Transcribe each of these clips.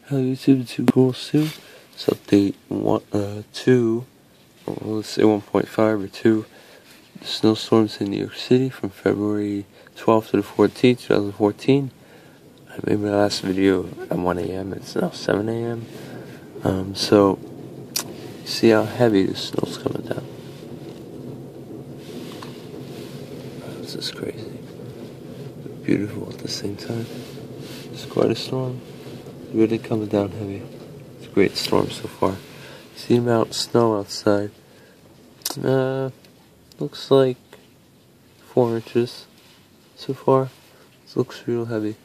Hello YouTube, it's Cool Sue. It's update 2, or let's say 1.5 or 2. The snowstorms in New York City from February 12th to the 14th, 2014. I made my last video at 1 a.m. It's now 7 a.m. So, see how heavy the snow's coming down. This is crazy. Beautiful at the same time. It's quite a storm. Really coming down heavy. It's a great storm so far. See the amount of snow outside. Looks like 4 inches so far. It looks real heavy.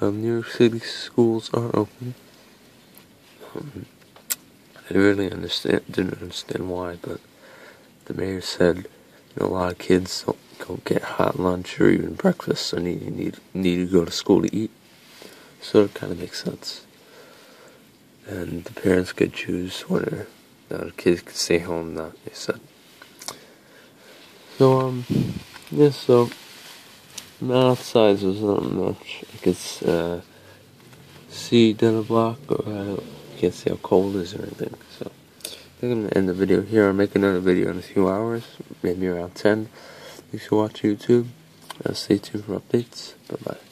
New York City schools are open. I didn't understand why, but the mayor said a lot of kids don't get hot lunch or even breakfast, so need to go to school to eat. So it kind of makes sense. And the parents could choose whether the kids could stay home or not, they said. So, so, outside there's not much. I could see down the block, or I can't see how cold it is or anything. So, I think I'm going to end the video here. I'll make another video in a few hours, maybe around 10. Thanks for watching YouTube. Stay tuned for updates. Bye-bye.